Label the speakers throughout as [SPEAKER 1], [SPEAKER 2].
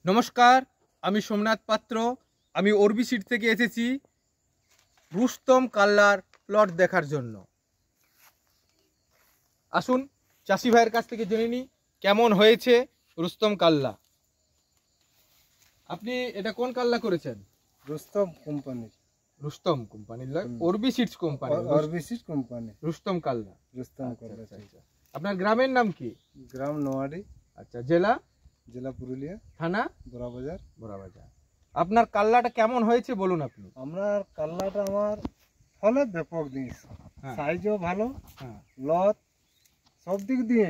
[SPEAKER 1] নমস্কার, আমি সোমনাথ পাত্র। আমি অরবি সিট থেকে এসেছি রুস্তম কাল্লার প্লট দেখার জন্য। আসুন চাষি ভাইয়ের কাছ থেকে জেনে নিই কেমন হয়েছে রুস্তম কাল্লা। আপনি এটা কোন কাল্লা করেছেন?
[SPEAKER 2] রুস্তম কোম্পানি।
[SPEAKER 1] রুস্তম কোম্পানির অরবি সিটস কোম্পানি,
[SPEAKER 2] অরবি সিট কোম্পানি,
[SPEAKER 1] রুস্তম কাল্লা।
[SPEAKER 2] রুস্তম কাল্লা।
[SPEAKER 1] আপনার গ্রামের নাম কি?
[SPEAKER 2] গ্রাম নোয়াডি।
[SPEAKER 1] আচ্ছা, জেলা?
[SPEAKER 2] জেলা পুরুলিয়া,
[SPEAKER 1] থানা
[SPEAKER 2] বড়াবাজার।
[SPEAKER 1] বড়াবাজার। আপনার কাল্লাটা কেমন হয়েছে বলুন আপনি।
[SPEAKER 2] আমার কাল্লাটা আমার ফলে ব্যাপক জিনিস, সাইজও ভালো, লত সব দিক দিয়ে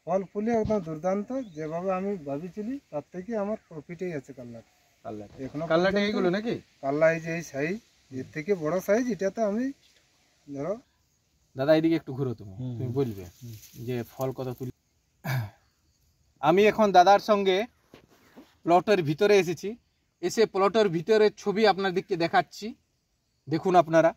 [SPEAKER 2] ফল ফুলে একদম দুর্দান্ত। যেভাবে আমি ভাবিছিলি তার থেকে আমার প্রফিটেই আছে কাল্লাটা। এখনো
[SPEAKER 1] কাল্লাটা এইগুলো নাকি?
[SPEAKER 2] কাল্লা এই যে এই সাইজ, এর থেকে বড় সাইজ এটাতে আমি ধরো।
[SPEAKER 1] দাদা এদিকে একটু ঘুরো, তুমি বলবে যে ফল কত তুলি। আমি এখন দাদার সঙ্গে প্লটের ভিতরে এসেছি, এসে প্লটের ভিতরের ছবি আপনাদেরকে দেখাচ্ছি, দেখুন আপনারা।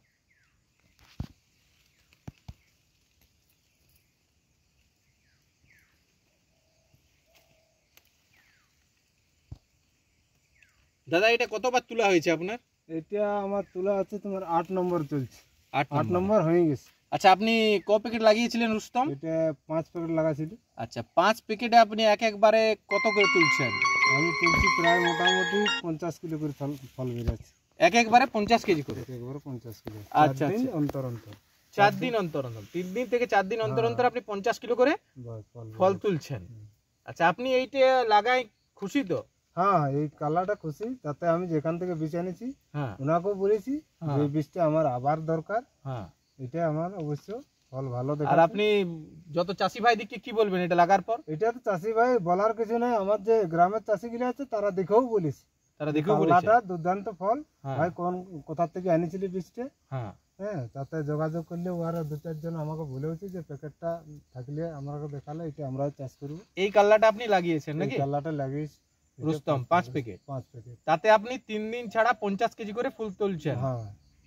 [SPEAKER 1] দাদা এটা কতবার তোলা হয়েছে আপনার?
[SPEAKER 2] এটা আমার তোলা আছে তোমার 8 নম্বর চলছে। 8 নম্বর হয়ে গেছে।
[SPEAKER 1] আচ্ছা, আপনি ক প্যাকেট লাগিয়েছিলেন রুস্তম?
[SPEAKER 2] এটা 5 প্যাকেট লাগাইছিল।
[SPEAKER 1] আচ্ছা, 5 প্যাকেটে আপনি একবারে কত করে তুলছেন?
[SPEAKER 2] আমি তুলছি প্রায় মোটামুটি 50 কিলো করে ফল বেরোচ্ছে।
[SPEAKER 1] একবারে 50 কেজি করে?
[SPEAKER 2] একবারে 50 কিলো।
[SPEAKER 1] আচ্ছা,
[SPEAKER 2] অন্তর
[SPEAKER 1] 4 দিন অন্তর 3 দিন থেকে 4 দিন অন্তর আপনি 50 কিলো করে ফল তুলছেন। আচ্ছা, আপনি এইটা লাগাই খুশি তো?
[SPEAKER 2] হ্যাঁ, এই কালারটা খুশি। তাতে আমি যেখান থেকে বীজ আনেছি ওনাকেও বলেছি যে বীজটা আমার আবার দরকার। এটা আমার অবশ্য ফল ভালো দেখা।
[SPEAKER 1] আর আপনি যত চাষি ভাইদেরকে কি বলবেন এটা লাগার পর?
[SPEAKER 2] এটা তো চাষি ভাই বলার কিছু নাই, আমার যে গ্রামের চাষিগুলো আছে তারা দেখেও বলিস, কালাটা দুর্দান্ত ফল। ভাই কোথা থেকে আনেছিলি বীজটা? হ্যাঁ, তাতে যোগাযোগ করলে ওরা 2-4 জন আমাকে বলেওছে যে প্যাকেটটা থাকলে আমাকে দেখালে এটা আমরা চাষ করব।
[SPEAKER 1] এই কাল্লাটা আপনি লাগিয়েছেন নাকি?
[SPEAKER 2] কাল্লাটা লাগিয়েছি
[SPEAKER 1] রুস্তম 5 প্যাকেট। তাতে আপনি 3 দিন ছাড়া 50 কেজি করে ফুল তুলছেন।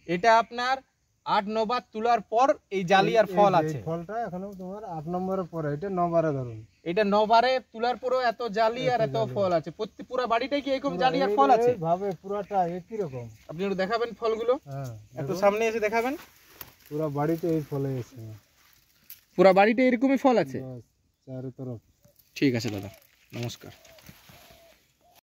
[SPEAKER 1] এটা আপনার 8-9 বার তোলার পর এই জালি আর ফল আছে।
[SPEAKER 2] ফলটা এখনো তোমার 8 নম্বরের পরে, এটা 9 বারে ধরুন।
[SPEAKER 1] এটা 9 বারে তোলার পরও এত জালি আর এত ফল আছে। প্রত্যেক পুরো বাড়িটাই কি এরকম জালি আর ফল আছে?
[SPEAKER 2] ভাবে পুরাটা একই রকম।
[SPEAKER 1] আপনি একটু দেখাবেন ফলগুলো? একটু সামনে এসে দেখাবেন।
[SPEAKER 2] পুরো বাড়িতে এই ফল আছে,
[SPEAKER 1] পুরো বাড়িতে এরকমই ফল আছে
[SPEAKER 2] চারো তরফ।
[SPEAKER 1] ঠিক আছে দাদা, নমস্কার।